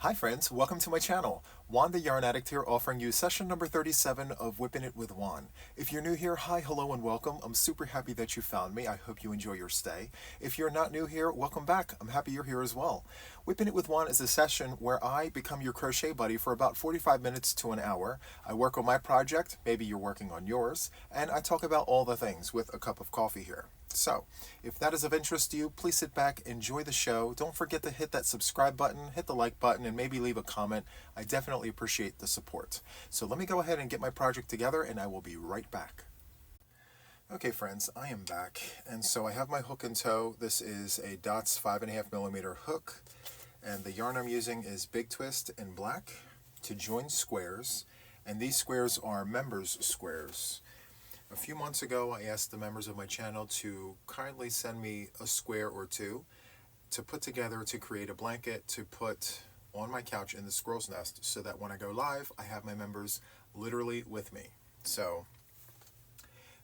Hi friends, welcome to my channel. Juan the Yarn Addict here, offering you session number 37 of WIPn It with Juan. If you're new here, hi, hello, and welcome. I'm super happy that you found me. I hope you enjoy your stay. If you're not new here, welcome back. I'm happy you're here as well. WIPn It with Juan is a session where I become your crochet buddy for about 45 minutes to an hour. I work on my project, maybe you're working on yours, and I talk about all the things with a cup of coffee here. So, if that is of interest to you, please sit back, enjoy the show. Don't forget to hit that subscribe button, hit the like button, and maybe leave a comment. I definitely appreciate the support. So let me go ahead and get my project together, and I will be right back. Okay friends, I am back, and so I have my hook in tow. This is a Dots 5.5mm hook, and the yarn I'm using is Big Twist in black to join squares, and these squares are members squares. A few months ago, I asked the members of my channel to kindly send me a square or two to put together to create a blanket to put on my couch in the squirrel's nest so that when I go live, I have my members literally with me. So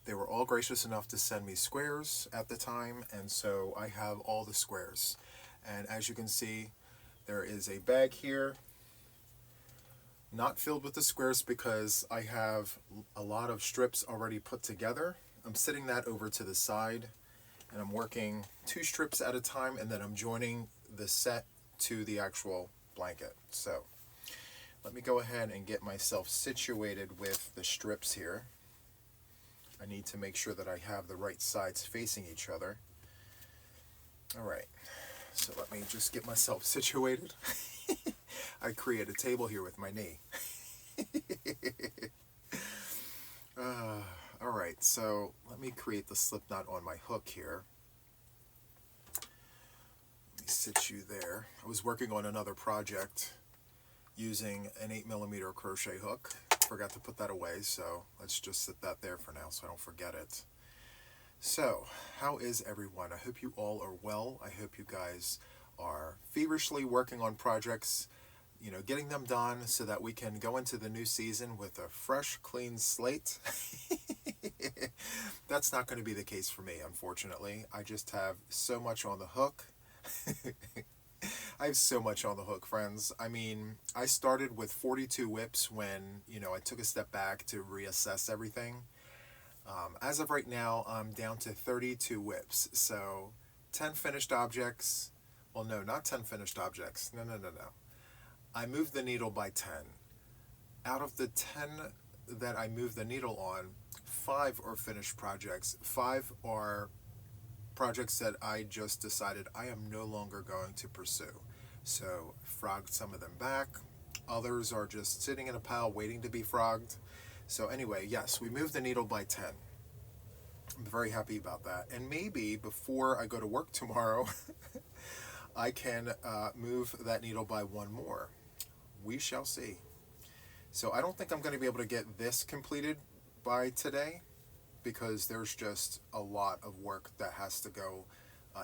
they were all gracious enough to send me squares at the time, and so I have all the squares. And as you can see, there is a bag here, not filled with the squares because I have a lot of strips already put together. I'm sitting that over to the side, and I'm working 2 strips at a time, and then I'm joining the set to the actual blanket. So let me go ahead and get myself situated with the strips here. I need to make sure that I have the right sides facing each other. All right, so let me just get myself situated. I create a table here with my knee. All right, so let me create the slip knot on my hook here. Let me sit you there. I was working on another project using an 8mm crochet hook. Forgot to put that away, so let's just sit that there for now so I don't forget it. So, how is everyone? I hope you all are well. I hope you guys are feverishly working on projects, getting them done so that we can go into the new season with a fresh, clean slate. That's not going to be the case for me, unfortunately. I just have so much on the hook. I have so much on the hook, friends. I mean, I started with 42 WIPs when, I took a step back to reassess everything. As of right now, I'm down to 32 WIPs. So 10 finished objects. Well, no, not 10 finished objects. No. I moved the needle by 10. Out of the 10 that I moved the needle on, 5 are finished projects. 5 are projects that I just decided I am no longer going to pursue. So frogged some of them back. Others are just sitting in a pile waiting to be frogged. So anyway, yes, we moved the needle by 10. I'm very happy about that. And maybe before I go to work tomorrow, I can move that needle by 1 more. We shall see. So I don't think I'm going to be able to get this completed by today because there's just a lot of work that has to go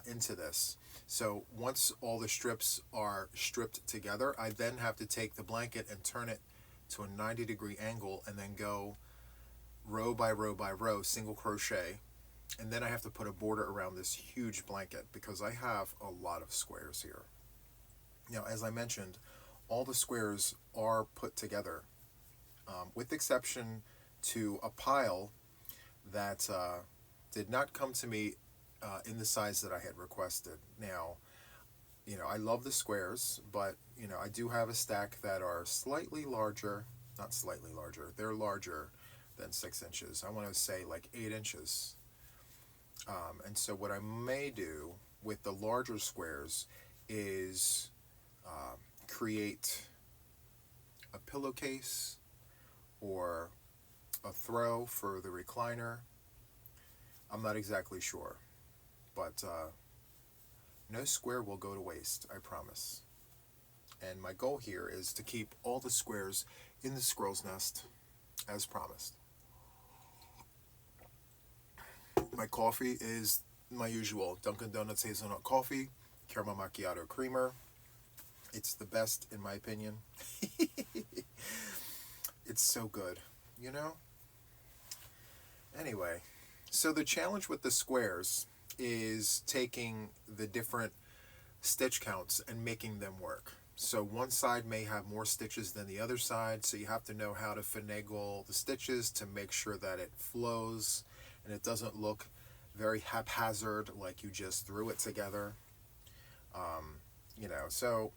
into this. So once all the strips are stripped together, I then have to take the blanket and turn it to a 90-degree angle and then go row by row by row, single crochet, and then I have to put a border around this huge blanket because I have a lot of squares here. Now, as I mentioned, all the squares are put together, with exception to a pile that did not come to me in the size that I had requested. Now, I love the squares, but, I do have a stack that are slightly larger, not slightly larger, they're larger than 6 inches. I want to say like 8 inches. And so what I may do with the larger squares is create a pillowcase or a throw for the recliner. I'm not exactly sure, but no square will go to waste, I promise. And my goal here is to keep all the squares in the squirrel's nest as promised. My coffee is my usual Dunkin' Donuts hazelnut coffee, caramel macchiato creamer. It's the best in my opinion. It's so good, Anyway, so the challenge with the squares is taking the different stitch counts and making them work. So one side may have more stitches than the other side, so you have to know how to finagle the stitches to make sure that it flows and it doesn't look very haphazard, like you just threw it together. So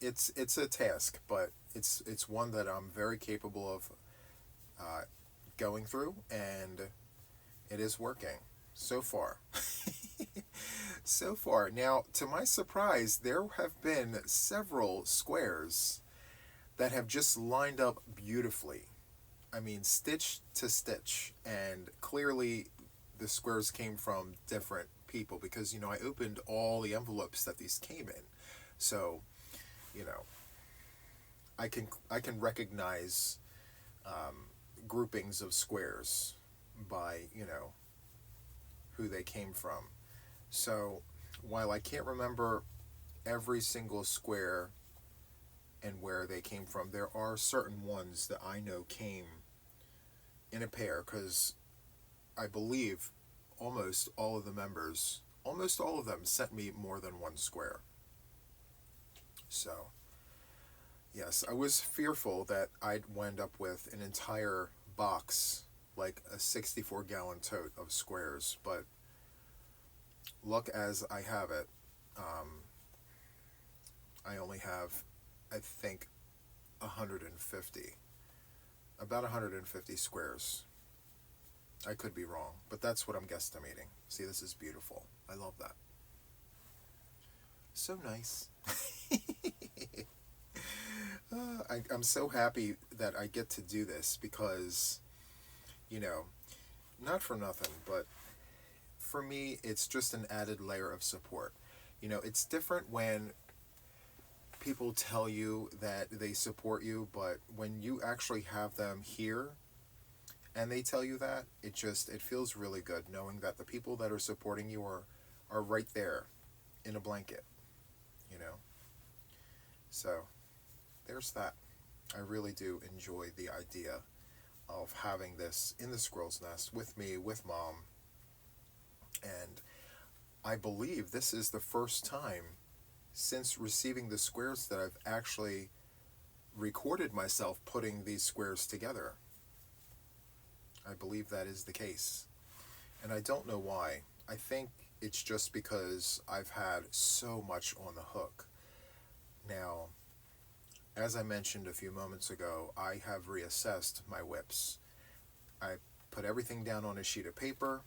it's a task, but it's one that I'm very capable of uh, going through, and it is working so far. So far. Now, to my surprise, there have been several squares that have just lined up beautifully. I mean, stitch to stitch, and clearly the squares came from different people because, I opened all the envelopes that these came in. So, you know, I can recognize groupings of squares by, who they came from. So, while I can't remember every single square and where they came from, there are certain ones that I know came in a pair because I believe almost all of the members, almost all of them sent me more than one square. So, yes, I was fearful that I'd wind up with an entire box, like a 64-gallon tote of squares, but look as I have it, I only have, I think, 150. About 150 squares. I could be wrong, but that's what I'm guesstimating. See, this is beautiful. I love that. So nice. I'm so happy that I get to do this because, not for nothing, but for me, it's just an added layer of support. It's different when people tell you that they support you, but when you actually have them here and they tell you that, it feels really good knowing that the people that are supporting you are right there in a blanket, So, there's that. I really do enjoy the idea of having this in the squirrel's nest with me, with Mom, and I believe this is the first time since receiving the squares that I've actually recorded myself putting these squares together. I believe that is the case. And I don't know why. I think it's just because I've had so much on the hook. Now, as I mentioned a few moments ago, I have reassessed my WIPs. I put everything down on a sheet of paper,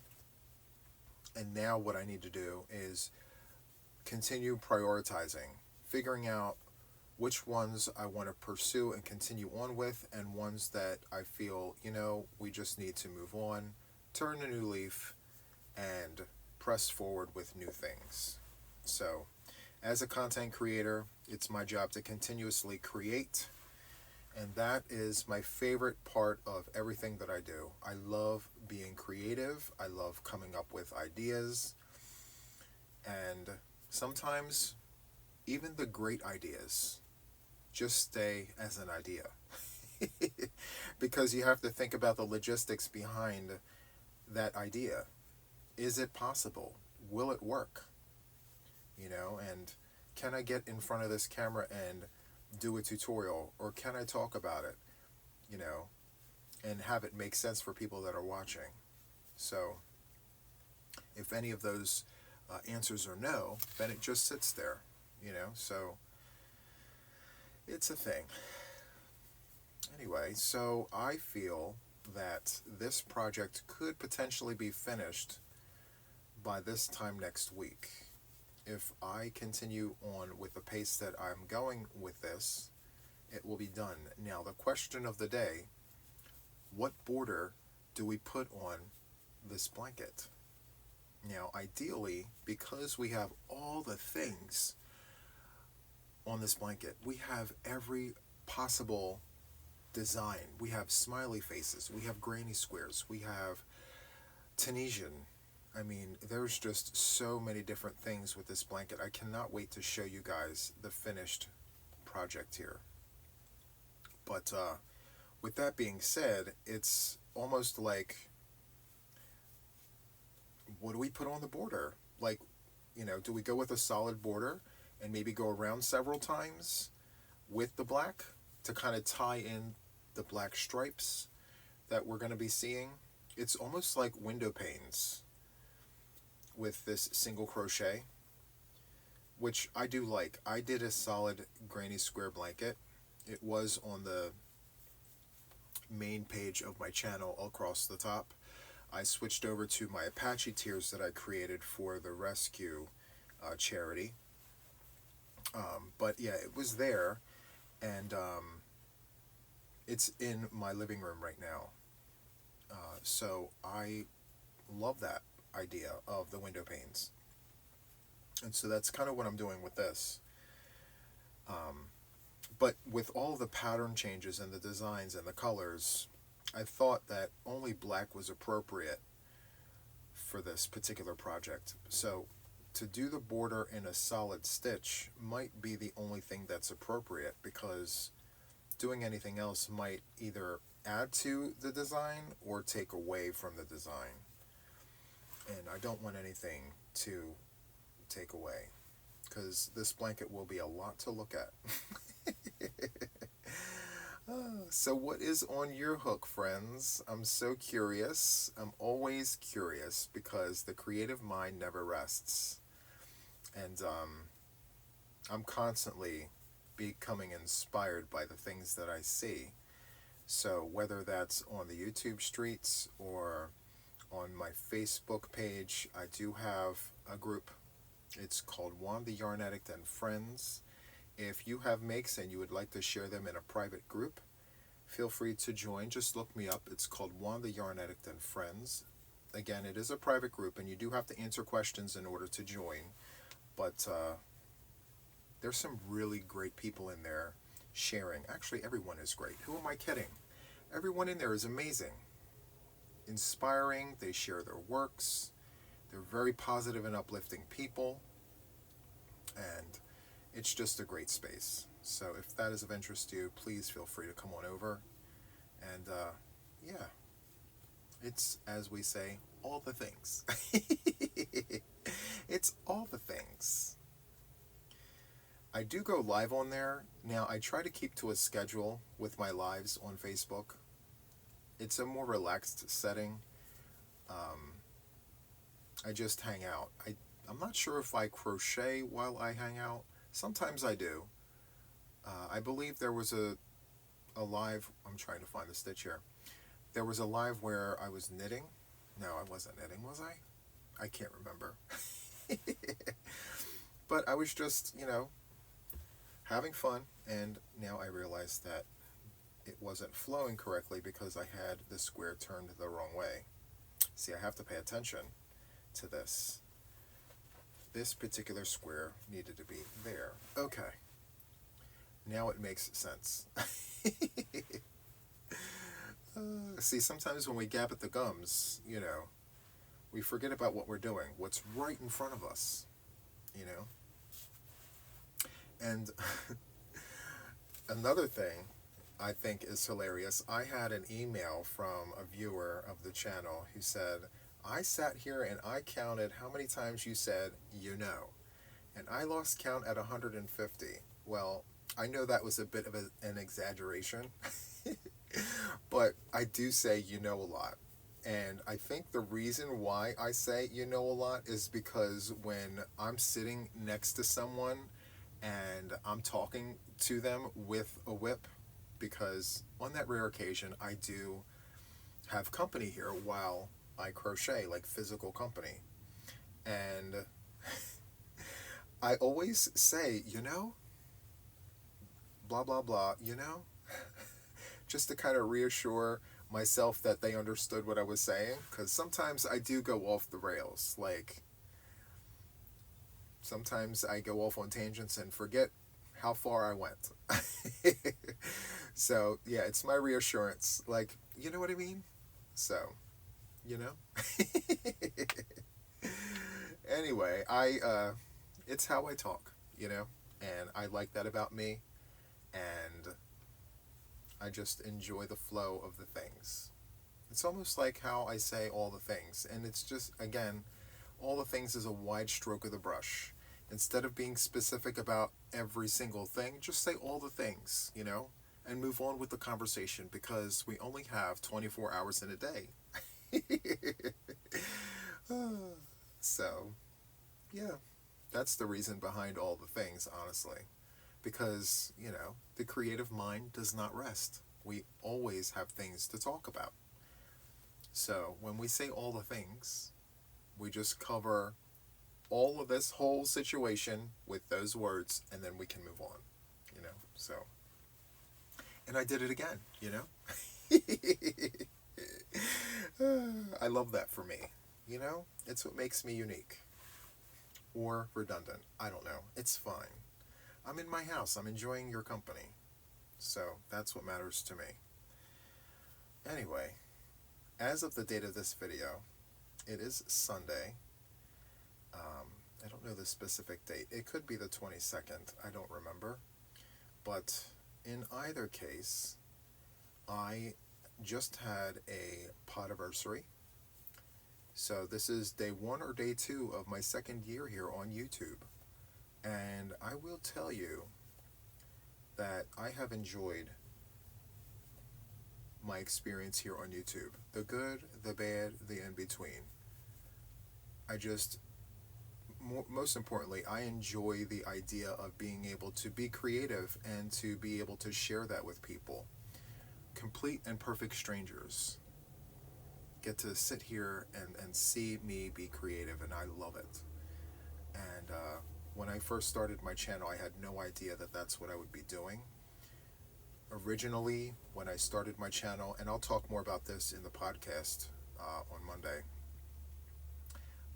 and now what I need to do is continue prioritizing, figuring out which ones I want to pursue and continue on with, and ones that I feel, we just need to move on, turn a new leaf, and press forward with new things. So, as a content creator, it's my job to continuously create, and that is my favorite part of everything that I do. I love being creative. I love coming up with ideas, and sometimes even the great ideas just stay as an idea because you have to think about the logistics behind that idea. Is it possible? Will it work? And can I get in front of this camera and do a tutorial, or can I talk about it, and have it make sense for people that are watching? So if any of those answers are no, then it just sits there, so it's a thing. Anyway, so I feel that this project could potentially be finished by this time next week. If I continue on with the pace that I'm going with this, it will be done. Now, the question of the day, what border do we put on this blanket? Now, ideally, because we have all the things on this blanket, we have every possible design. We have smiley faces, we have granny squares, we have Tunisian. I mean, there's just so many different things with this blanket. I cannot wait to show you guys the finished project here. But with that being said, it's almost like, what do we put on the border? Like, do we go with a solid border and maybe go around several times with the black to kind of tie in the black stripes that we're going to be seeing. It's almost like window panes with this single crochet, which I do like. I did a solid granny square blanket. It was on the main page of my channel across the top. I switched over to my Apache tiers that I created for the rescue charity. But yeah, it was there, and it's in my living room right now. So I love that idea of the window panes. And so that's kind of what I'm doing with this. But with all the pattern changes and the designs and the colors, I thought that only black was appropriate for this particular project. So to do the border in a solid stitch might be the only thing that's appropriate, because doing anything else might either add to the design or take away from the design. And I don't want anything to take away, because this blanket will be a lot to look at. So what is on your hook, friends? I'm so curious. I'm always curious, because the creative mind never rests. And I'm constantly becoming inspired by the things that I see. So whether that's on the YouTube streets or on my Facebook page, I do have a group. It's called JuanTheYarnAddict and Friends. If you have makes and you would like to share them in a private group, feel free to join. Just look me up. It's called JuanTheYarnAddict and Friends. Again, it is a private group, and you do have to answer questions in order to join. But there's some really great people in there sharing. Actually, everyone is great. Who am I kidding? Everyone in there is amazing, inspiring. They share their works. They're very positive and uplifting people. And it's just a great space. So if that is of interest to you, please feel free to come on over. And yeah, it's, as we say, all the things. It's all the things. I do go live on there. Now, I try to keep to a schedule with my lives on Facebook. It's a more relaxed setting. I just hang out. I'm not sure if I crochet while I hang out. Sometimes I do. I believe there was a live, I'm trying to find the stitch here. There was a live where I was knitting. No, I wasn't knitting, was I? I can't remember. But I was just, having fun, and now I realized that it wasn't flowing correctly because I had the square turned the wrong way. See, I have to pay attention to this. This particular square needed to be there. Okay. Now it makes sense. See, sometimes when we gap at the gums, we forget about what we're doing, what's right in front of us, And another thing I think is hilarious, I had an email from a viewer of the channel who said, I sat here and I counted how many times you said, and I lost count at 150. Well, I know that was a bit of an exaggeration, but I do say a lot. And I think the reason why I say a lot is because when I'm sitting next to someone and I'm talking to them with a WIP, because on that rare occasion I do have company here while I crochet, like physical company. And I always say, blah, blah, blah, just to kind of reassure myself that they understood what I was saying, because sometimes I do go off the rails. Like, sometimes I go off on tangents and forget how far I went. So, yeah, it's my reassurance. Like, you know what I mean? So, Anyway, it's how I talk, and I like that about me, and I just enjoy the flow of the things. It's almost like how I say all the things, and it's just, again, all the things is a wide stroke of the brush. Instead of being specific about every single thing, just say all the things, and move on with the conversation, because we only have 24 hours in a day. So, yeah, that's the reason behind all the things, honestly. Because, the creative mind does not rest. We always have things to talk about. So, when we say all the things, we just cover all of this whole situation with those words, and then we can move on. So, and I did it again. I love that for me. It's what makes me unique or redundant. I don't know. It's fine. I'm in my house. I'm enjoying your company. So that's what matters to me. Anyway, as of the date of this video, it is Sunday. I don't know the specific date. It could be the 22nd. I don't remember. But in either case, I just had a podiversary. So this is day 1 or day 2 of my second year here on YouTube. And I will tell you that I have enjoyed my experience here on YouTube. The good, the bad, the in-between. Most importantly, I enjoy the idea of being able to be creative and to be able to share that with people. Complete and perfect strangers get to sit here and see me be creative, and I love it. And when I first started my channel, I had no idea that that's what I would be doing. Originally, when I started my channel, and I'll talk more about this in the podcast on Monday,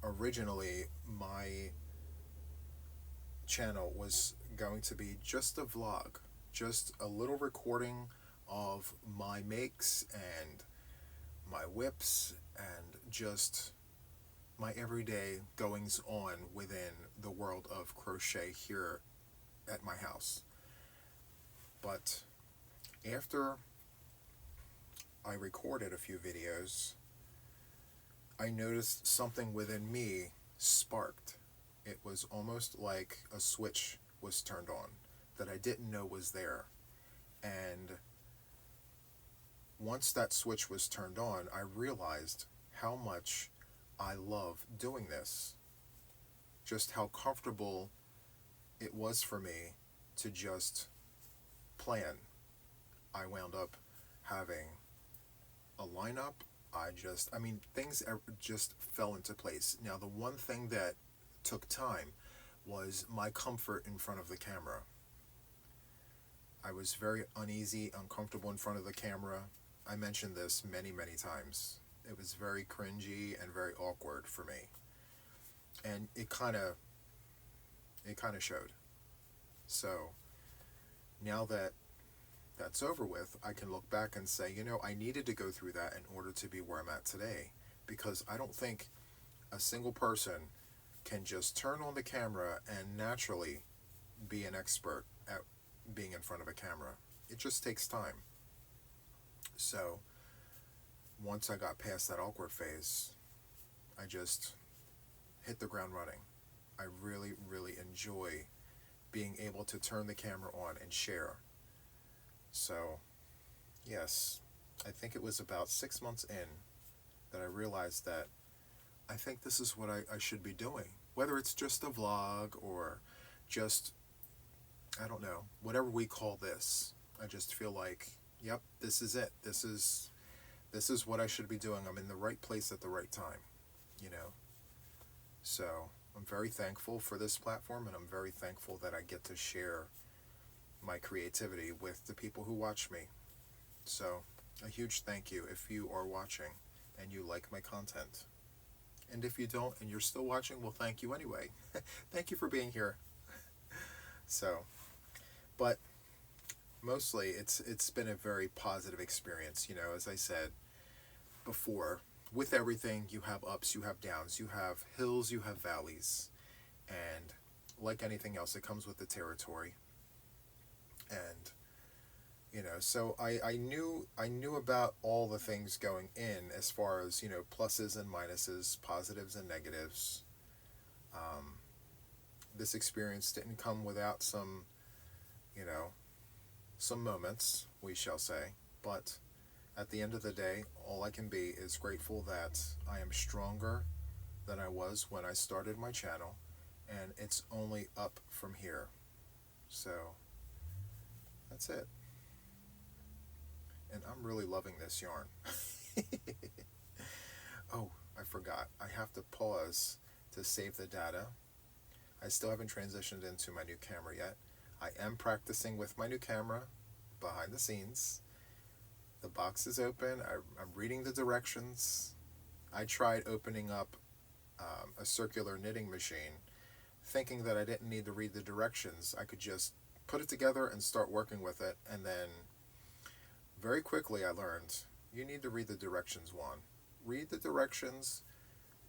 originally my channel was going to be just a vlog, just a little recording of my makes and my WIPs and just my everyday goings on within the world of crochet here at my house. But after I recorded a few videos, I noticed something within me sparked. It was almost like a switch was turned on that I didn't know was there. And once that switch was turned on, I realized how much I love doing this. Just how comfortable it was for me to just plan. I wound up having a lineup. Things just fell into place. Now, the one thing that took time was my comfort in front of the camera. I was very uneasy, uncomfortable in front of the camera. I mentioned this many, many times. It was very cringy and very awkward for me. And it kind of showed. So now that that's over with, I can look back and say, I needed to go through that in order to be where I'm at today. Because I don't think a single person can just turn on the camera and naturally be an expert at being in front of a camera. It just takes time. So once I got past that awkward phase, I just hit the ground running. I really, really enjoy being able to turn the camera on and share. So, yes, I think it was about 6 months in that I realized that I think this is what I should be doing. Whether it's just a vlog or just, I don't know, whatever we call this. I just feel like, yep, this is it. This is what I should be doing. I'm in the right place at the right time, So I'm very thankful for this platform, and I'm very thankful that I get to share my creativity with the people who watch me. So a huge thank you if you are watching and you like my content. And if you don't and you're still watching, well, thank you anyway. Thank you for being here. So, but mostly it's been a very positive experience. As I said before, with everything, you have ups, you have downs, you have hills, you have valleys. And like anything else, it comes with the territory. And so I knew about all the things going in, as far as pluses and minuses, positives and negatives. this experience didn't come without some, you know, some moments, we shall say. But at the end of the day, all I can be is grateful that I am stronger than I was when I started my channel, and it's only up from here. So that's it. And I'm really loving this yarn. Oh, I forgot. I have to pause to save the data. I still haven't transitioned into my new camera yet. I am practicing with my new camera behind the scenes. The box is open. I'm reading the directions. I tried opening up a circular knitting machine, thinking that I didn't need to read the directions. I could just put it together and start working with it, and then very quickly I learned, you need to read the directions, Juan. Read the directions,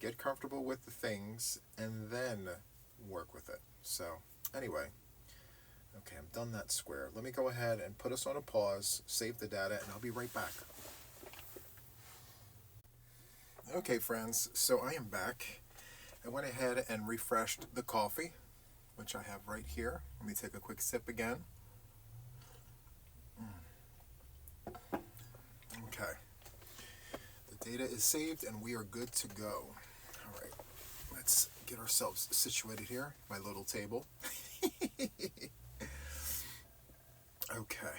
get comfortable with the things, and then work with it. So anyway, okay, I'm done that square. Let me go ahead and put us on a pause, save the data, and I'll be right back. Okay, friends, so I am back. I went ahead and refreshed the coffee, which I have right here. Let me take a quick sip again. Okay. The data is saved and we are good to go. All right, let's get ourselves situated here. My little table. Okay.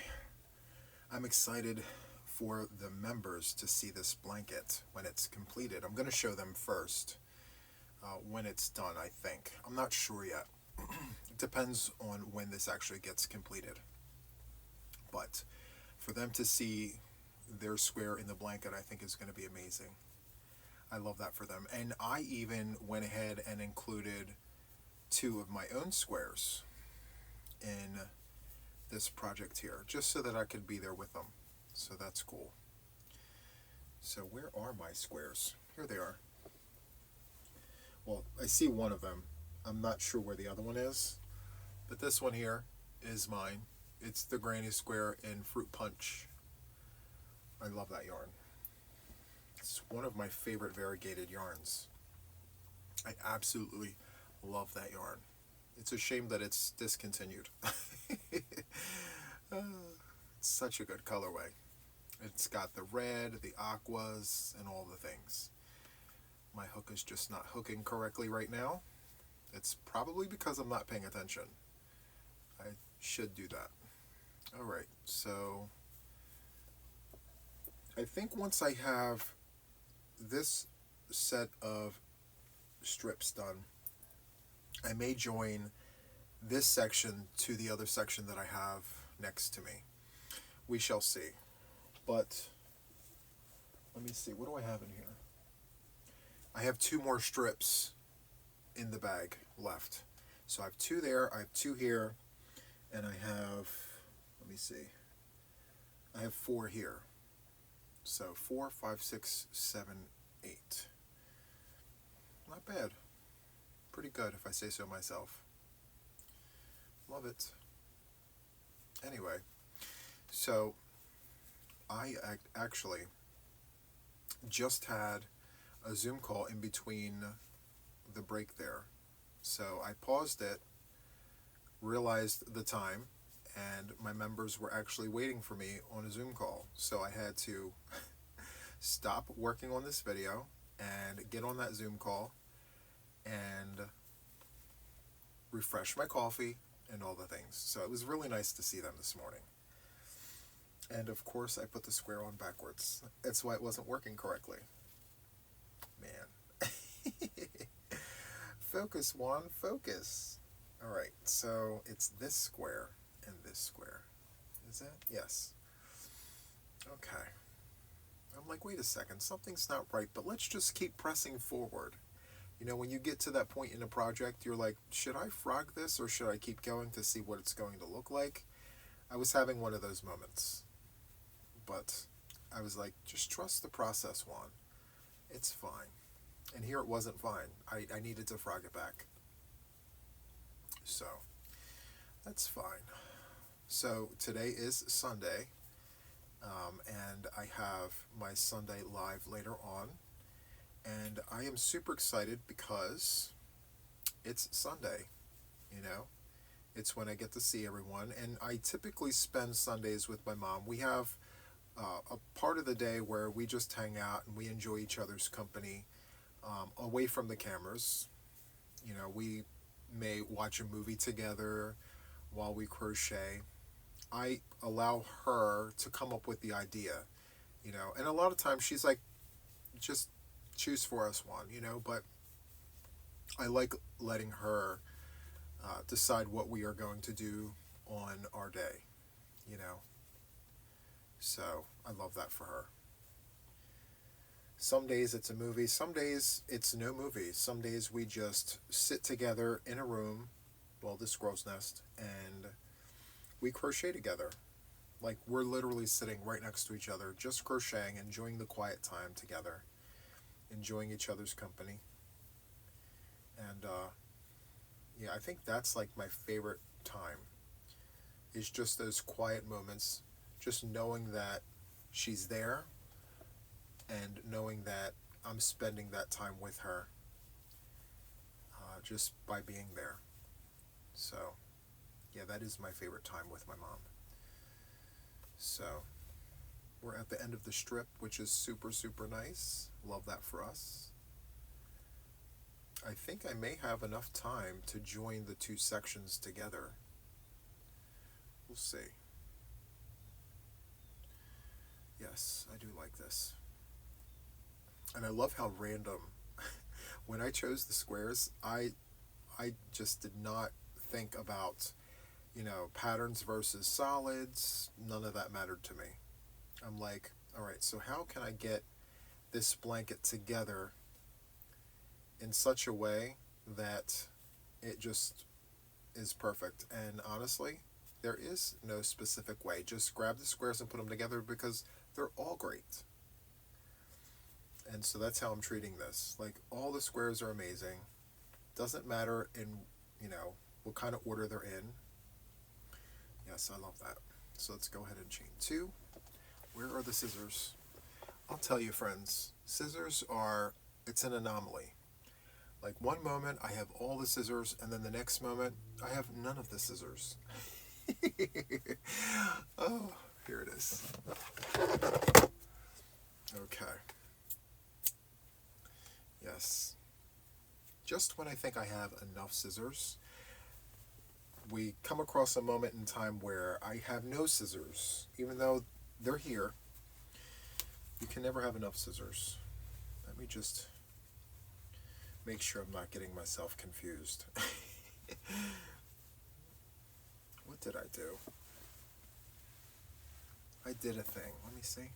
I'm excited for the members to see this blanket when it's completed. I'm going to show them first when it's done, I think. I'm not sure yet. It depends on when this actually gets completed. But for them to see their square in the blanket, I think is going to be amazing. I love that for them. And I even went ahead and included 2 of my own squares in this project here, just so that I could be there with them. So that's cool. So where are my squares? Here they are. Well, I see one of them. I'm not sure where the other one is, but this one here is mine. It's the granny square in Fruit Punch. I love that yarn. It's one of my favorite variegated yarns. I absolutely love that yarn. It's a shame that it's discontinued. It's such a good colorway. It's got the red, the aquas, and all the things. My hook is just not hooking correctly right now. It's probably because I'm not paying attention. I should do that. Alright, so I think once I have this set of strips done, I may join this section to the other section that I have next to me. We shall see. But let me see, what do I have in here? I have 2 more strips in the bag left. So I have 2 there, I have 2 here, and I have, let me see, I have 4 here. So 4, 5, 6, 7, 8. Not bad. Pretty good if I say so myself. Love it. Anyway, so I actually just had a Zoom call in between the break there. So I paused it, realized the time, and my members were actually waiting for me on a Zoom call. So I had to stop working on this video and get on that Zoom call and refresh my coffee and all the things. So it was really nice to see them this morning. And of course I put the square on backwards. That's why it wasn't working correctly. Man. Focus, Juan, focus. Alright, so it's this square and this square. Is that? Yes. Okay. I'm like, wait a second, something's not right, but let's just keep pressing forward. You know, when you get to that point in a project, you're like, should I frog this or should I keep going to see what it's going to look like? I was having one of those moments. But I was like, just trust the process, Juan. It's fine. And here it wasn't fine. I needed to frog it back. So, that's fine. So, today is Sunday. And I have my Sunday live later on. And I am super excited because it's Sunday. you know. It's when I get to see everyone, and I typically spend Sundays with my mom. We have a part of the day where we just hang out and we enjoy each other's company, away from the cameras. You know, we may watch a movie together while we crochet. I allow her to come up with the idea, you know, and a lot of times she's like, just choose for us one, you know, but I like letting her decide what we are going to do on our day, you know. So I love that for her. Some days it's a movie, some days it's no movie. Some days we just sit together in a room, well, this squirrel's nest, and we crochet together. Like we're literally sitting right next to each other, just crocheting, enjoying the quiet time together, enjoying each other's company. And yeah, I think that's like my favorite time, is just those quiet moments, just knowing that she's there and knowing that I'm spending that time with her, just by being there. So, yeah, that is my favorite time with my mom. So, we're at the end of the strip, which is super, super nice. Love that for us. I think I may have enough time to join the two sections together. We'll see. Yes, I do like this. And I love how random. When I chose the squares, I just did not think about, you know, patterns versus solids. None of that mattered to me. I'm like, all right, so how can I get this blanket together in such a way that it just is perfect? And honestly, there is no specific way. Just grab the squares and put them together because they're all great. And so that's how I'm treating this. Like, all the squares are amazing. Doesn't matter in, you know, what kind of order they're in. Yes, I love that. So let's go ahead and chain two. Where are the scissors? I'll tell you, friends, scissors are, it's an anomaly. Like, one moment I have all the scissors, and then the next moment I have none of the scissors. Oh, here it is. Okay. Yes. Just when I think I have enough scissors, we come across a moment in time where I have no scissors. Even though they're here, you can never have enough scissors. Let me just make sure I'm not getting myself confused. What did I do? I did a thing. Let me see.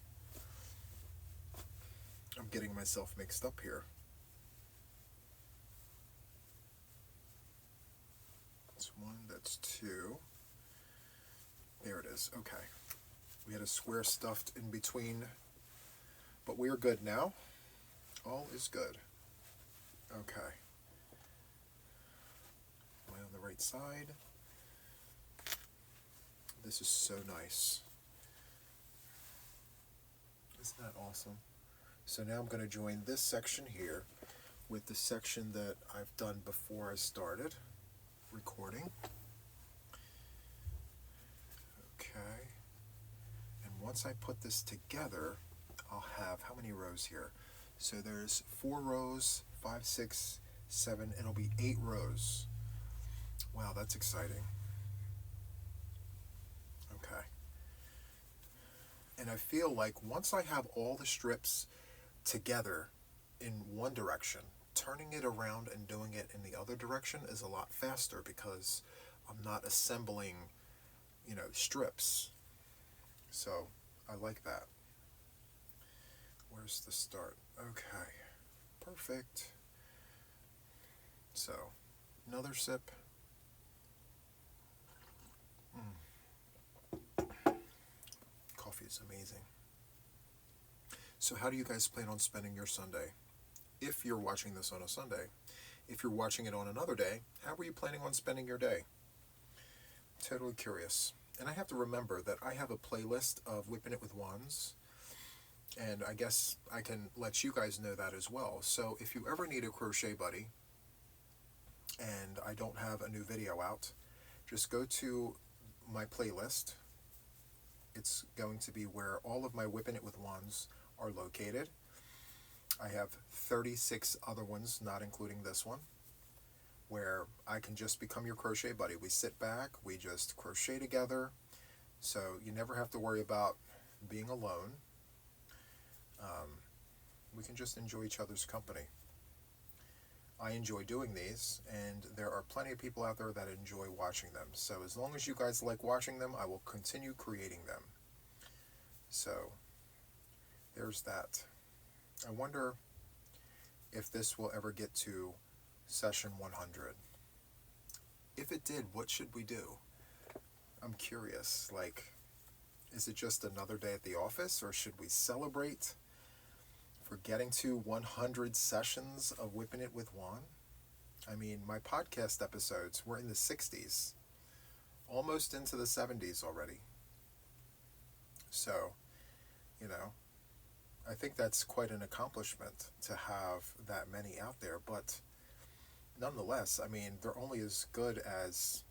I'm getting myself mixed up here. That's one, that's two. There it is. Okay. We had a square stuffed in between, but we are good now. All is good. Okay. Am I on the right side? This is so nice. Isn't that awesome? So now I'm going to join this section here with the section that I've done before I started recording. Okay. And once I put this together, I'll have how many rows here? So there's 4 rows, 5, 6, 7, it'll be 8 rows. Wow, that's exciting. Okay. And I feel like once I have all the strips together in one direction, turning it around and doing it in the other direction is a lot faster because I'm not assembling, you know, strips. So I like that. Where's the start? Okay, perfect. So another sip. Coffee is amazing. So how do you guys plan on spending your Sunday? If you're watching this on a Sunday. If you're watching it on another day, how are you planning on spending your day? Totally curious. And I have to remember that I have a playlist of Whipping It with Juans, and I guess I can let you guys know that as well. So if you ever need a crochet buddy, and I don't have a new video out, just go to my playlist. It's going to be where all of my Whipping It with Juans are located. I have 36 other ones, not including this one, where I can just become your crochet buddy. We sit back, we just crochet together, so you never have to worry about being alone. We can just enjoy each other's company. I enjoy doing these, and there are plenty of people out there that enjoy watching them. So as long as you guys like watching them, I will continue creating them. So there's that. I wonder if this will ever get to session 100. If it did, what should we do? I'm curious. Like, is it just another day at the office, or should we celebrate for getting to 100 sessions of Whipping It with Juan? I mean, my podcast episodes were in the 60s, almost into the 70s already. So, I think that's quite an accomplishment to have that many out there, but nonetheless, I mean, they're only as good as,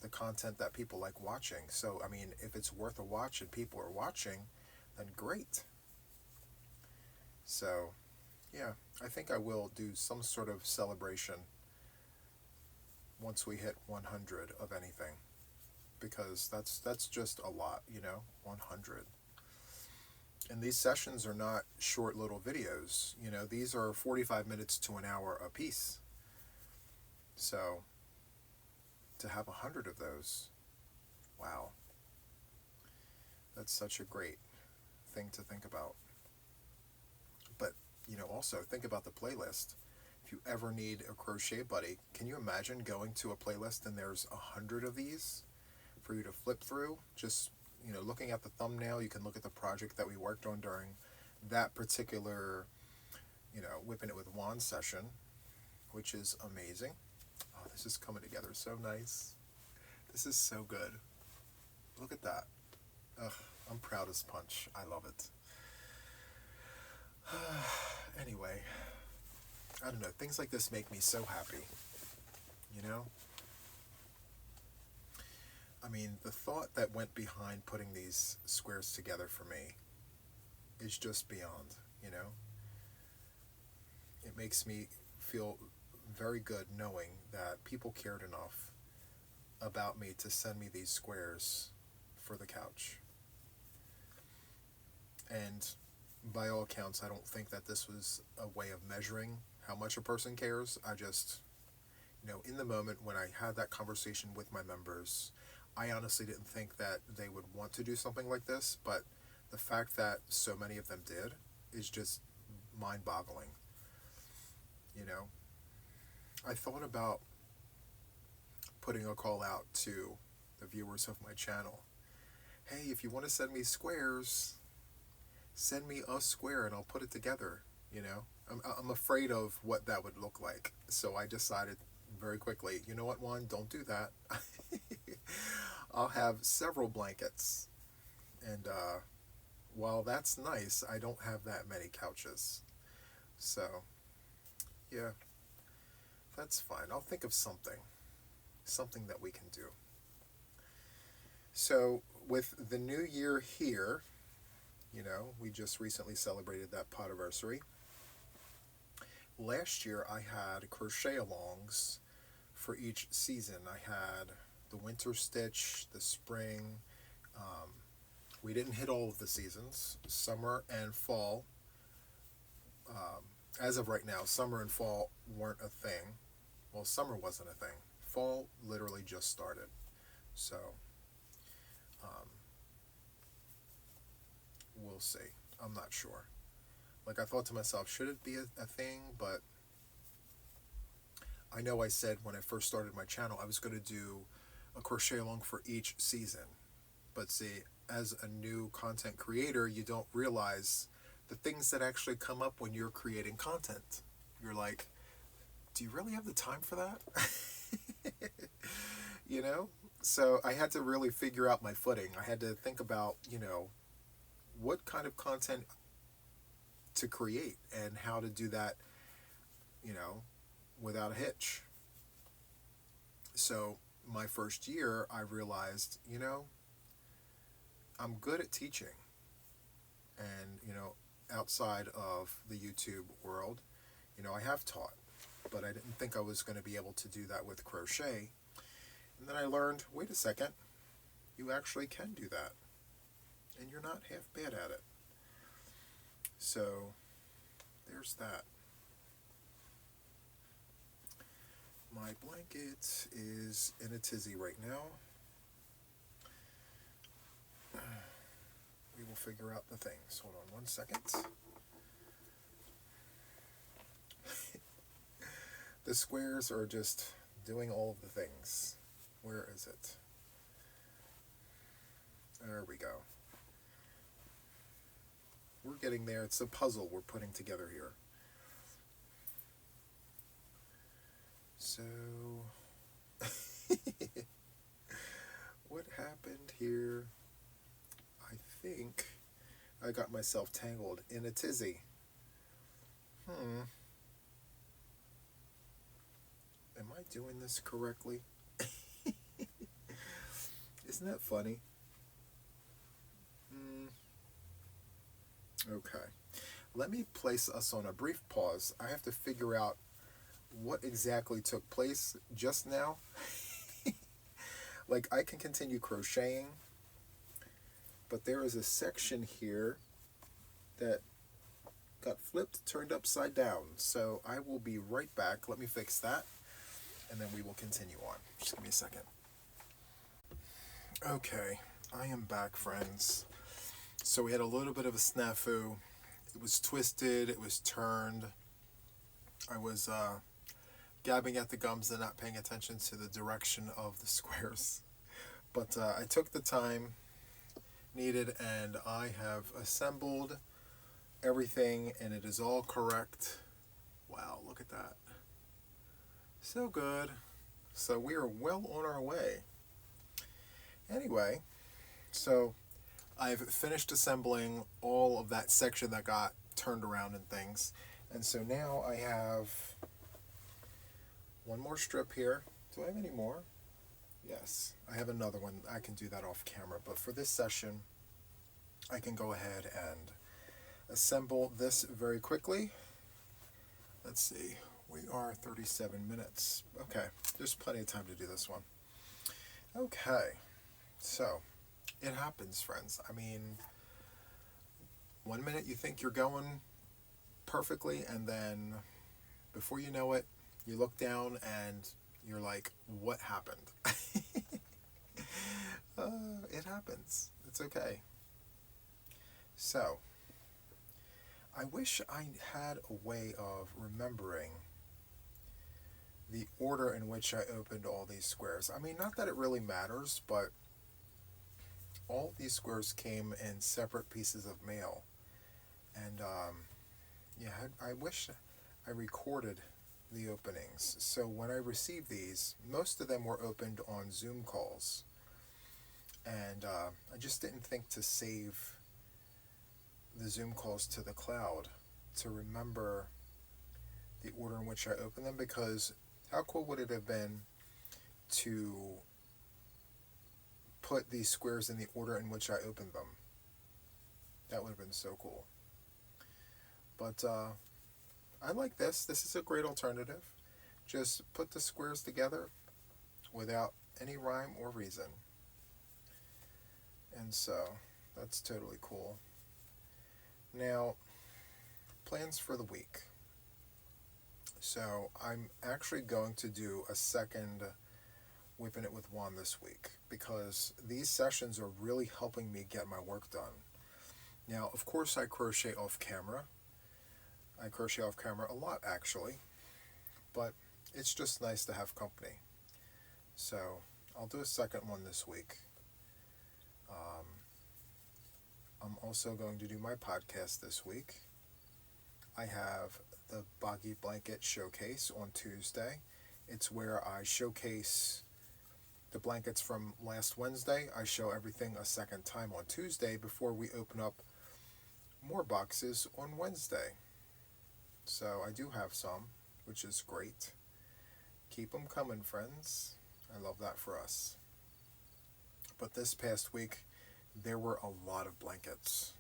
the content that people like watching. So, I mean, if it's worth a watch and people are watching, then great. So, yeah, I think I will do some sort of celebration once we hit 100 of anything, because that's just a lot, 100. And these sessions are not short little videos, these are 45 minutes to an hour a piece. So, to have 100 of those, wow, that's such a great thing to think about. But, also think about the playlist. If you ever need a crochet buddy, can you imagine going to a playlist and there's 100 of these for you to flip through? Just, looking at the thumbnail, you can look at the project that we worked on during that particular, Whipping It with Juan session, which is amazing. Oh, this is coming together so nice. This is so good. Look at that. Ugh, I'm proud as punch. I love it. Anyway, I don't know. Things like this make me so happy. I mean, the thought that went behind putting these squares together for me is just beyond, It makes me feel very good knowing that people cared enough about me to send me these squares for the couch. And by all accounts, I don't think that this was a way of measuring how much a person cares. I just, in the moment when I had that conversation with my members, I honestly didn't think that they would want to do something like this, but the fact that so many of them did is just mind-boggling. I thought about putting a call out to the viewers of my channel. Hey, if you want to send me squares, send me a square and I'll put it together, I'm afraid of what that would look like. So I decided very quickly, you know what, Juan, don't do that. I'll have several blankets. And while that's nice, I don't have that many couches. So, yeah, that's fine. I'll think of something that we can do. So, with the new year here, we just recently celebrated that podiversary. Last year, I had crochet alongs for each season. I had the winter stitch, the spring. We didn't hit all of the seasons, summer and fall. As of right now, summer and fall weren't a thing. Well, summer wasn't a thing. Fall literally just started. So, we'll see. I'm not sure. Like, I thought to myself, should it be a thing? But I know I said when I first started my channel, I was going to do a crochet along for each season. But see, as a new content creator, you don't realize the things that actually come up when you're creating content. You're like, do you really have the time for that? So I had to really figure out my footing. I had to think about, what kind of content to create and how to do that, without a hitch. So my first year, I realized, I'm good at teaching. And, outside of the YouTube world, I have taught, but I didn't think I was going to be able to do that with crochet. And then I learned, wait a second, you actually can do that. And you're not half bad at it. So there's that. My blanket is in a tizzy right now. We will figure out the things. Hold on one second. The squares are just doing all of the things. Where is it? There we go. We're getting there. It's a puzzle we're putting together here. So, what happened here? I think I got myself tangled in a tizzy. Am I doing this correctly? Isn't that funny? Okay. Let me place us on a brief pause. I have to figure out what exactly took place just now. Like, I can continue crocheting, but there is a section here that got flipped, turned upside down. So I will be right back. Let me fix that, and then we will continue on. Just give me a second. Okay, I am back, friends. So we had a little bit of a snafu. It was twisted, it was turned. I was gabbing at the gums and not paying attention to the direction of the squares. But I took the time needed, and I have assembled everything, and it is all correct. Wow, look at that. So good. So we are well on our way. Anyway, so I've finished assembling all of that section that got turned around and things. And so now I have one more strip here. Do I have any more? Yes, I have another one. I can do that off camera. But for this session, I can go ahead and assemble this very quickly. Let's see. We are 37 minutes. Okay, there's plenty of time to do this one. Okay, so it happens, friends. I mean, one minute you think you're going perfectly, and then before you know it, you look down and you're like, what happened? It happens. It's okay. So, I wish I had a way of remembering the order in which I opened all these squares. I mean, not that it really matters, but all these squares came in separate pieces of mail. And yeah, I wish I recorded the openings. So when I received these, most of them were opened on Zoom calls. And I just didn't think to save the Zoom calls to the cloud to remember the order in which I opened them, because how cool would it have been to put these squares in the order in which I opened them? That would have been so cool. But I like this. This is a great alternative. Just put the squares together without any rhyme or reason. And so that's totally cool. Now, plans for the week. So I'm actually going to do a second WIP'n It with Juan this week, because these sessions are really helping me get my work done. Now, of course, I crochet off camera. I crochet off camera a lot, actually, but it's just nice to have company. So I'll do a second one this week. I'm also going to do my podcast this week. I have the Boggy Blanket Showcase on Tuesday. It's where I showcase the blankets from last Wednesday. I show everything a second time on Tuesday before we open up more boxes on Wednesday. So I do have some, which is great. Keep them coming, friends. I love that for us. But this past week, there were a lot of blankets.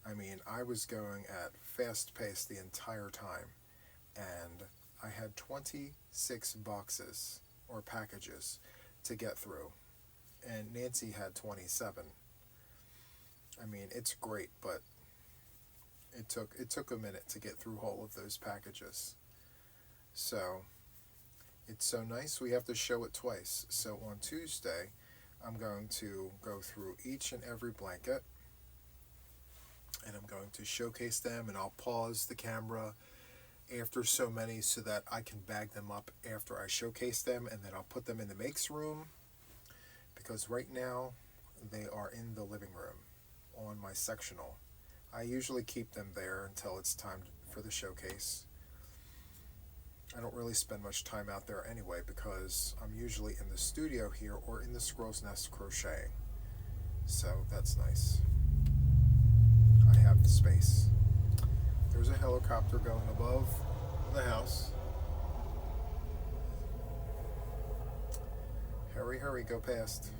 I mean, I was going at fast pace the entire time, and I had 26 boxes or packages to get through, and Nancy had 27. I mean, it's great, but it took a minute to get through all of those packages. So it's so nice we have to show it twice. So on Tuesday, I'm going to go through each and every blanket, and I'm going to showcase them, and I'll pause the camera after so many so that I can bag them up after I showcase them, and then I'll put them in the makes room, because right now they are in the living room on my sectional. I usually keep them there until it's time for the showcase. I don't really spend much time out there anyway, because I'm usually in the studio here or in the squirrel's nest crocheting. So that's nice. I have the space. There's a helicopter going above the house. Hurry, hurry, go past.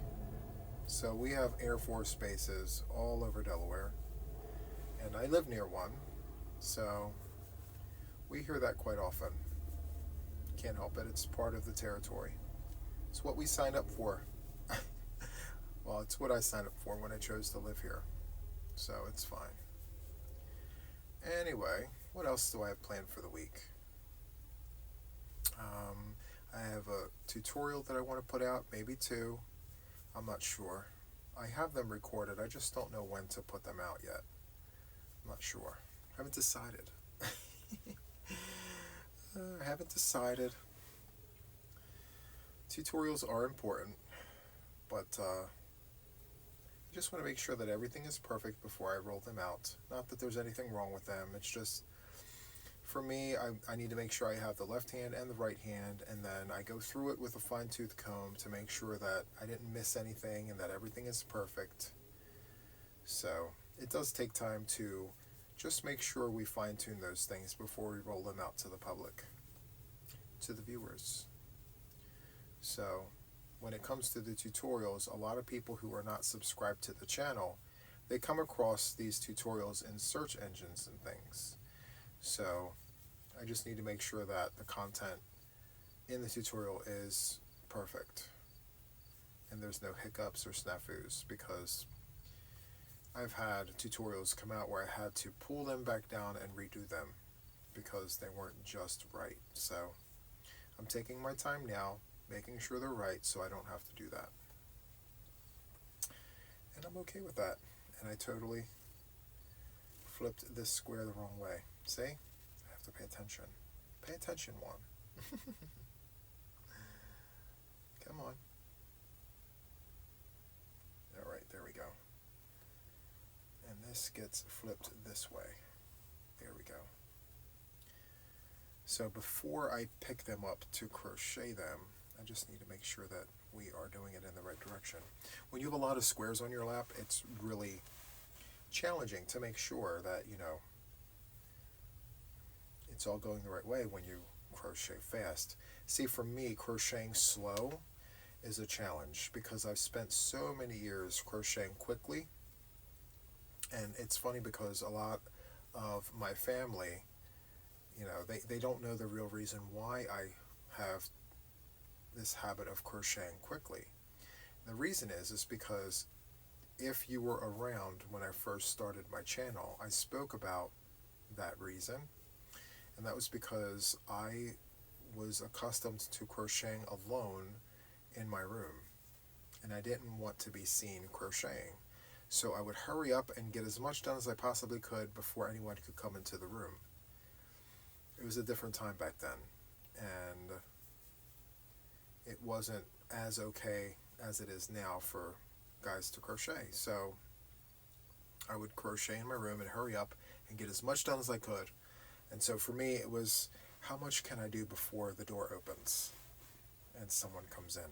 So we have Air Force bases all over Delaware, and I live near one, so we hear that quite often. Can't help it, it's part of the territory. It's what we signed up for. Well, it's what I signed up for when I chose to live here, so it's fine. Anyway, what else do I have planned for the week? I have a tutorial that I want to put out, maybe two. I'm not sure. I have them recorded, I just don't know when to put them out yet. I'm not sure. I haven't decided. I haven't decided. Tutorials are important, but I just want to make sure that everything is perfect before I roll them out. Not that there's anything wrong with them, it's just, for me, I need to make sure I have the left hand and the right hand, and then I go through it with a fine-tooth comb to make sure that I didn't miss anything and that everything is perfect. So it does take time to just make sure we fine-tune those things before we roll them out to the public, to the viewers. So when it comes to the tutorials, a lot of people who are not subscribed to the channel, they come across these tutorials in search engines and things. So I just need to make sure that the content in the tutorial is perfect and there's no hiccups or snafus, because I've had tutorials come out where I had to pull them back down and redo them because they weren't just right. So I'm taking my time now, making sure they're right, so I don't have to do that. And I'm okay with that. And I totally flipped this square the wrong way. See? I have to pay attention. Pay attention, Juan. Come on. Alright, there we go. And this gets flipped this way. There we go. So before I pick them up to crochet them, I just need to make sure that we are doing it in the right direction. When you have a lot of squares on your lap, it's really challenging to make sure that, it's all going the right way when you crochet fast. See, for me, crocheting slow is a challenge because I've spent so many years crocheting quickly. And it's funny because a lot of my family, they don't know the real reason why I have this habit of crocheting quickly. The reason is because if you were around when I first started my channel, I spoke about that reason, and that was because I was accustomed to crocheting alone in my room, and I didn't want to be seen crocheting. So I would hurry up and get as much done as I possibly could before anyone could come into the room. It was a different time back then, and it wasn't as okay as it is now for guys to crochet. So I would crochet in my room and hurry up and get as much done as I could. And so for me, it was, how much can I do before the door opens and someone comes in?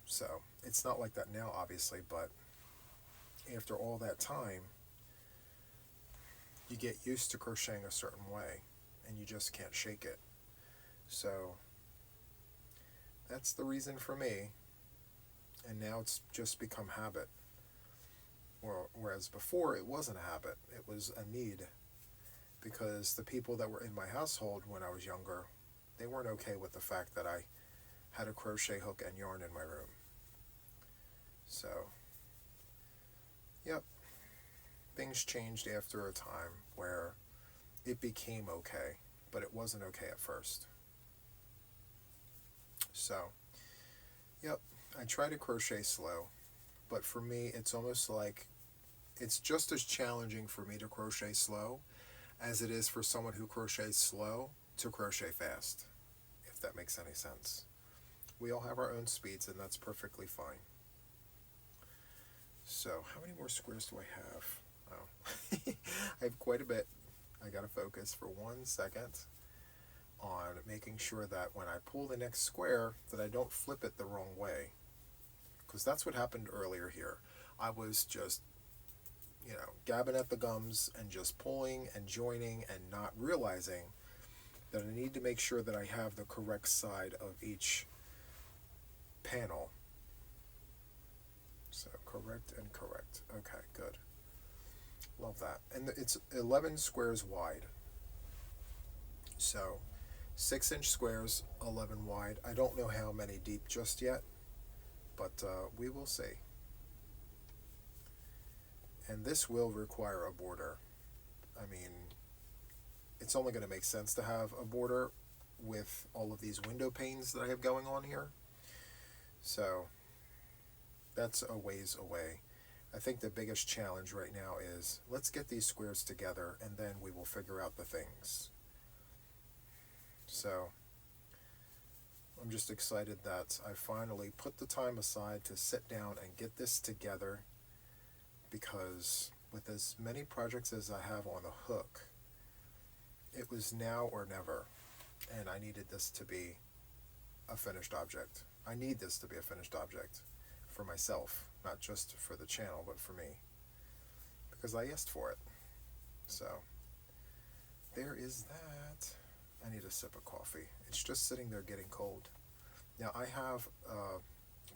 So it's not like that now, obviously, but after all that time, you get used to crocheting a certain way and you just can't shake it. So That's the reason for me. And now it's just become habit. Whereas before it wasn't a habit, it was a need. Because the people that were in my household when I was younger, they weren't okay with the fact that I had a crochet hook and yarn in my room. So, yep, things changed after a time where it became okay, but it wasn't okay at first. So, yep, I try to crochet slow, but for me, it's almost like it's just as challenging for me to crochet slow as it is for someone who crochets slow to crochet fast, if that makes any sense. We all have our own speeds, and that's perfectly fine. So, how many more squares do I have? Oh, I have quite a bit. I gotta focus for 1 second on making sure that when I pull the next square that I don't flip it the wrong way, because that's what happened earlier here. I was just gabbing at the gums and just pulling and joining and not realizing that I need to make sure that I have the correct side of each panel. So correct and correct. Okay, good. Love that. And it's 11 squares wide. So 6-inch squares, 11 wide. I don't know how many deep just yet, but we will see. And this will require a border. I mean, it's only going to make sense to have a border with all of these window panes that I have going on here. So that's a ways away. I think the biggest challenge right now is let's get these squares together and then we will figure out the things. So I'm just excited that I finally put the time aside to sit down and get this together, because with as many projects as I have on the hook, it was now or never, and I needed this to be a finished object. I need this to be a finished object for myself, not just for the channel, but for me, because I asked for it. So there is that. I need a sip of coffee. It's just sitting there getting cold. Now I have a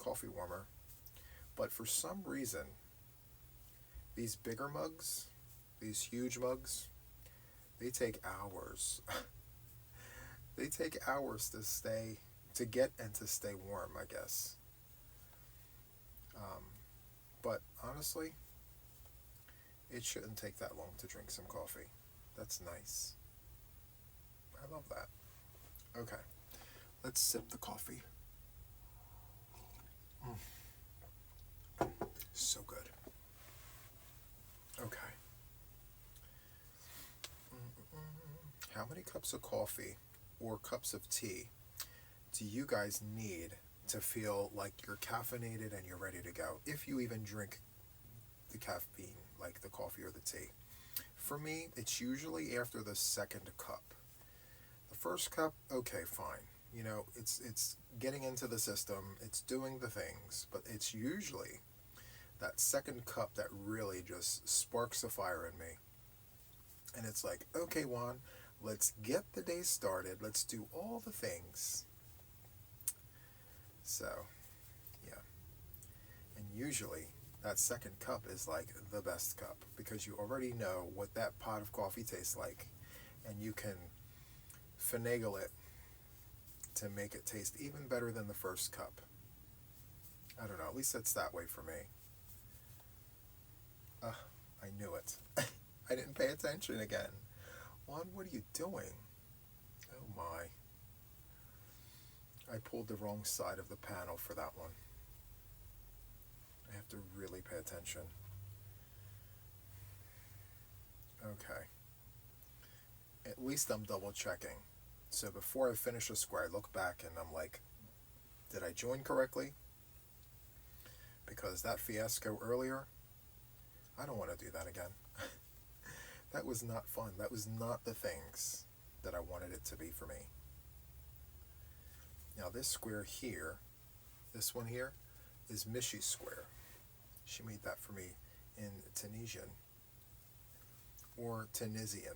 coffee warmer, but for some reason, these bigger mugs, these huge mugs, they take hours. They take hours to get and to stay warm, I guess. But honestly, it shouldn't take that long to drink some coffee. That's nice. I love that. Okay, let's sip the coffee. So good. Okay. How many cups of coffee or cups of tea do you guys need to feel like you're caffeinated and you're ready to go, if you even drink the caffeine, like the coffee or the tea? For me, it's usually after the second cup. The first cup, okay, fine. It's getting into the system, it's doing the things, but it's usually that second cup that really just sparks a fire in me. And it's like, okay, Juan, let's get the day started. Let's do all the things. So, yeah. And usually, that second cup is like the best cup, because you already know what that pot of coffee tastes like, and you can finagle it to make it taste even better than the first cup. I don't know, at least it's that way for me. I knew it. I didn't pay attention again. Juan, what are you doing? Oh my. I pulled the wrong side of the panel for that one. I have to really pay attention. Okay. At least I'm double checking. So before I finish a square, I look back and I'm like, did I join correctly? Because that fiasco earlier, I don't want to do that again. That was not fun. That was not the things that I wanted it to be for me. Now this square here, this one here, is Mishy's square. She made that for me in Tunisian, or Tunisian,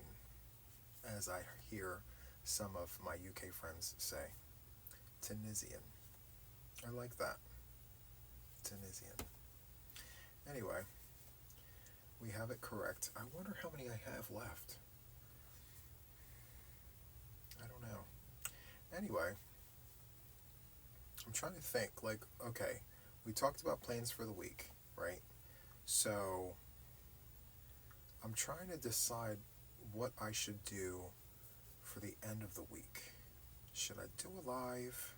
as I hear some of my UK friends say. Tunisian. I like that. Tunisian. Anyway, we have it correct. I wonder how many I have left. I don't know. Anyway, I'm trying to think, like, okay, we talked about plans for the week, right? So, I'm trying to decide what I should do for the end of the week. Should I do a live?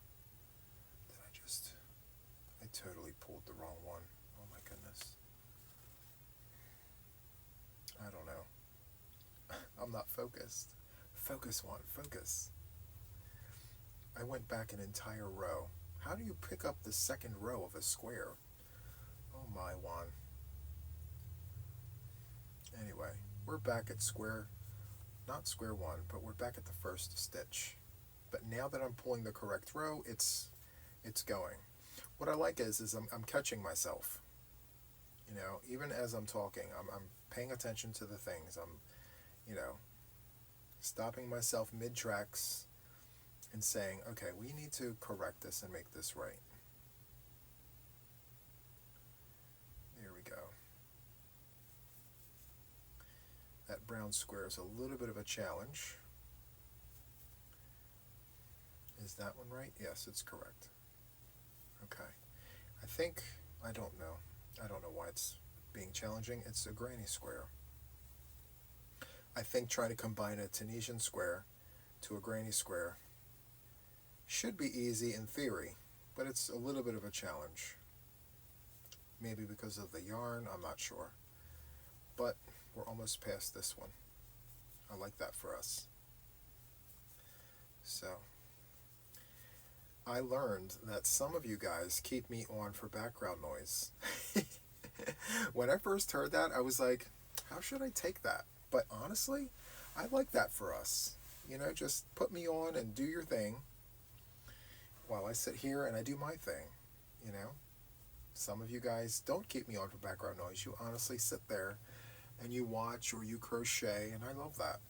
I totally pulled the wrong one. Oh my goodness. I don't know. I'm not focused. Focus, Juan, focus. I went back an entire row. How do you pick up the second row of a square? Oh my, Juan. Anyway, we're back at not square one, but we're back at the first stitch. But now that I'm pulling the correct row, it's going. What I like is I'm catching myself. You know, even as I'm talking, I'm paying attention to the things. I'm, you know, stopping myself mid-tracks and saying, okay, we need to correct this and make this right. There we go. That brown square is a little bit of a challenge. Is that one right? Yes, it's correct. Okay. I don't know. I don't know why it's being challenging. It's a granny square. I think trying to combine a Tunisian square to a granny square should be easy in theory, but it's a little bit of a challenge. Maybe because of the yarn, I'm not sure. But we're almost past this one. I like that for us. So, I learned that some of you guys keep me on for background noise. When I first heard that, I was like, how should I take that? But honestly, I like that for us. You know, just put me on and do your thing while I sit here and I do my thing, you know? Some of you guys don't keep me on for background noise. You honestly sit there and you watch or you crochet, and I love that.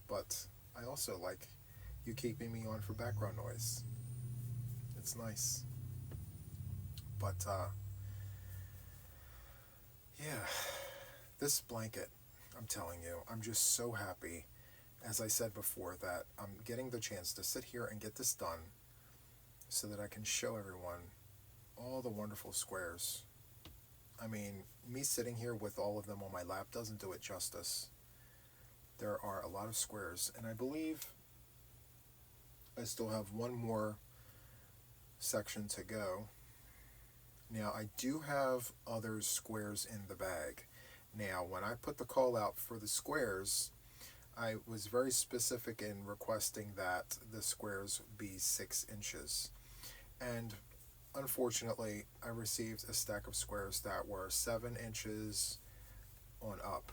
But I also like you keeping me on for background noise. It's nice. But, yeah, this blanket, I'm telling you, I'm just so happy, as I said before, that I'm getting the chance to sit here and get this done so that I can show everyone all the wonderful squares. I mean, me sitting here with all of them on my lap doesn't do it justice. There are a lot of squares, and I believe I still have one more section to go. Now, I do have other squares in the bag. Now, when I put the call out for the squares, I was very specific in requesting that the squares be 6 inches. And unfortunately, I received a stack of squares that were 7 inches on up.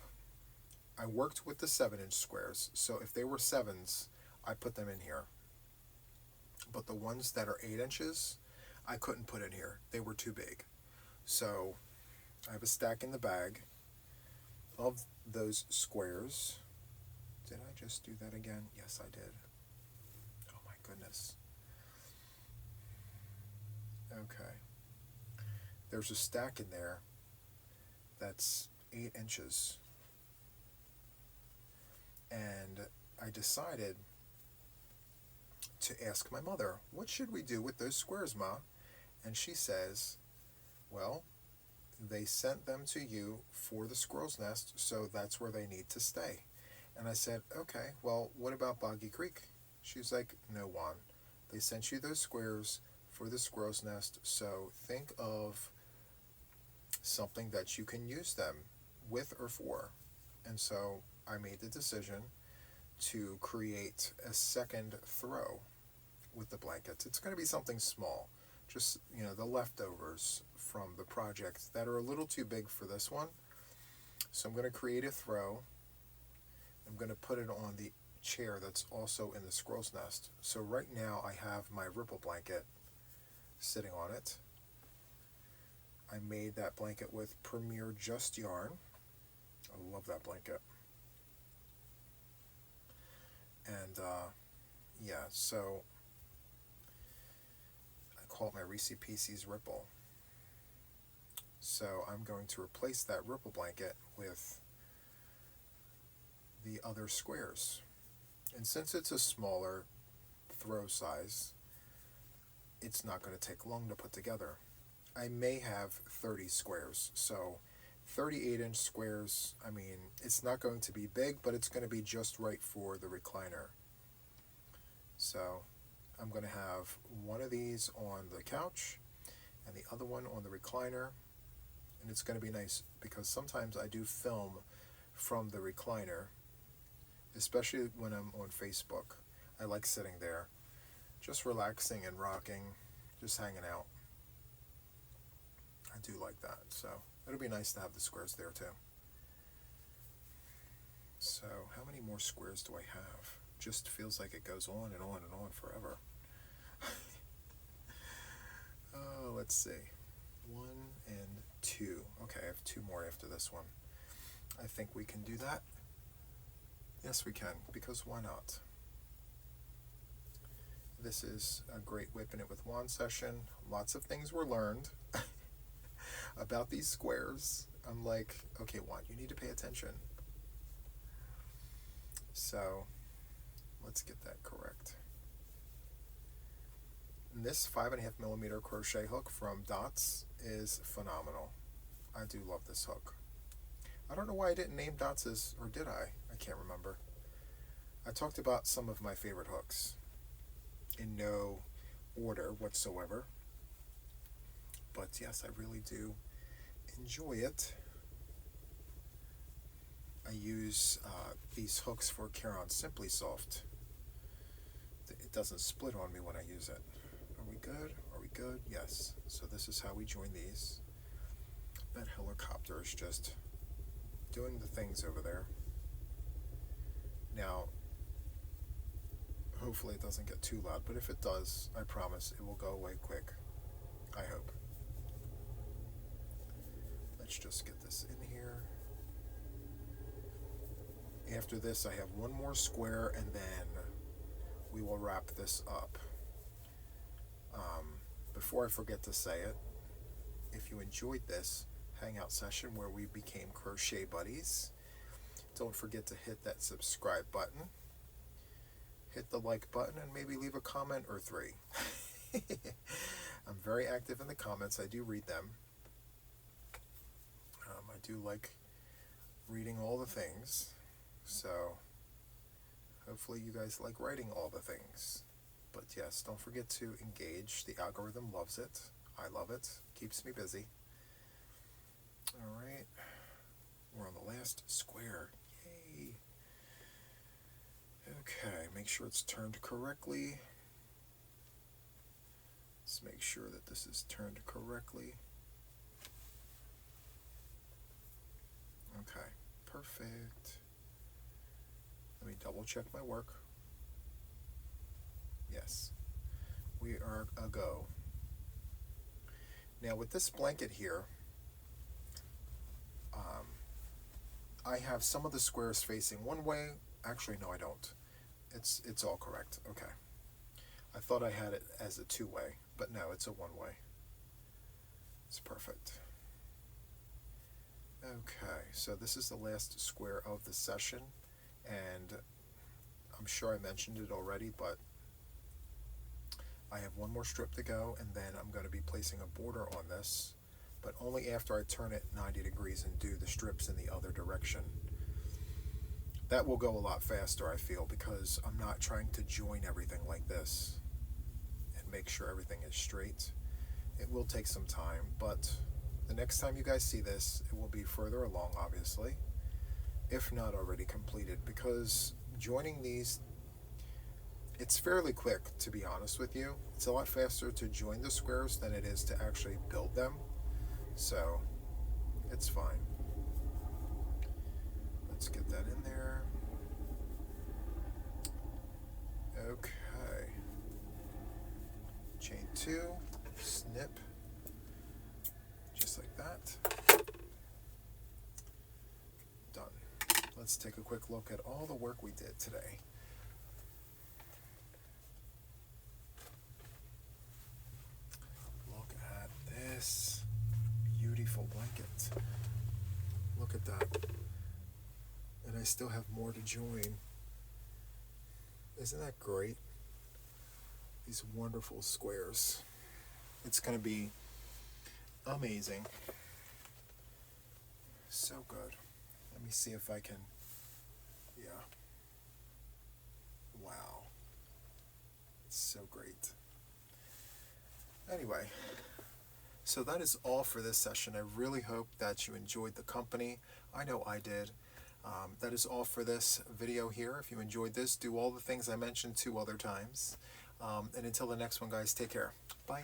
I worked with the 7-inch squares, so if they were 7s, I put them in here. But the ones that are 8 inches, I couldn't put in here. They were too big. So I have a stack in the bag of those squares. Did I just do that again? Yes, I did. Oh my goodness. Okay. There's a stack in there that's 8 inches. And I decided to ask my mother, what should we do with those squares, Ma? And she says, well, they sent them to you for the squirrel's nest, so that's where they need to stay. And I said, okay, well, what about Boggy Creek? She's like, no, Juan. They sent you those squares for the squirrel's nest, so think of something that you can use them with or for. And so I made the decision to create a second throw with the blankets. It's going to be something small, just, you know, the leftovers from the project that are a little too big for this one. So I'm going to create a throw. I'm going to put it on the chair that's also in the squirrel's nest. So right now I have my ripple blanket sitting on it. I made that blanket with Premier Just Yarn. I love that blanket. And yeah, so I caught my Reese Pieces ripple. So I'm going to replace that ripple blanket with the other squares. And since it's a smaller throw size, it's not going to take long to put together. I may have 30 squares, so 38-inch squares, I mean, it's not going to be big, but it's going to be just right for the recliner. So I'm going to have one of these on the couch and the other one on the recliner, and it's going to be nice because sometimes I do film from the recliner, especially when I'm on Facebook. I like sitting there, just relaxing and rocking, just hanging out. I do like that, so it'll be nice to have the squares there too. So how many more squares do I have? Just feels like it goes on and on and on forever. Let's see. 1 and 2. Okay, I have 2 more after this one. I think we can do that. Yes, we can, because why not? This is a great WIP'n It with Juan session. Lots of things were learned about these squares. I'm like, okay, Juan, you need to pay attention. So let's get that correct. And this 5.5mm crochet hook from Dots is phenomenal. I do love this hook. I don't know why I didn't name Dots as, or did I? I can't remember. I talked about some of my favorite hooks in no order whatsoever. But yes, I really do enjoy it. I use these hooks for Caron Simply Soft. It doesn't split on me when I use it. Are we good? Are we good? Yes. So this is how we join these. That helicopter is just doing the things over there. Now, hopefully it doesn't get too loud, but if it does, I promise it will go away quick. I hope. Let's just get this in here. After this, I have one more square, and then we will wrap this up. Before I forget to say it, if you enjoyed this hangout session where we became crochet buddies, don't forget to hit that subscribe button, hit the like button, and maybe leave a comment or 3. I'm very active in the comments. I do read them. I do like reading all the things, so hopefully you guys like writing all the things. But yes, don't forget to engage. The algorithm loves it. I love it. Keeps me busy. Alright. We're on the last square. Yay. Okay, make sure it's turned correctly. Let's make sure that this is turned correctly. Okay, perfect. Let me double check my work. Yes, we are a go. Now with this blanket here, I have some of the squares facing one way. Actually, no, I don't. It's all correct. Okay. I thought I had it as a 2-way, but no, it's a 1-way. It's perfect. Okay, so this is the last square of the session, and I'm sure I mentioned it already, but I have one more strip to go, and then I'm going to be placing a border on this, but only after I turn it 90 degrees and do the strips in the other direction. That will go a lot faster, I feel, because I'm not trying to join everything like this and make sure everything is straight. It will take some time, but the next time you guys see this, it will be further along, obviously, if not already completed, because joining these, it's fairly quick, to be honest with you. It's a lot faster to join the squares than it is to actually build them, so it's fine. Let's get that in there. Okay. Chain 2, snip, just like that. Done. Let's take a quick look at all the work we did today. still have more to join. Isn't that great? These wonderful squares. It's going to be amazing. So good. Let me see if I can, yeah. Wow. It's so great. Anyway, so that is all for this session. I really hope that you enjoyed the company. I know I did. That is all for this video here. If you enjoyed this, do all the things I mentioned 2 other times. And until the next one, guys, take care. Bye.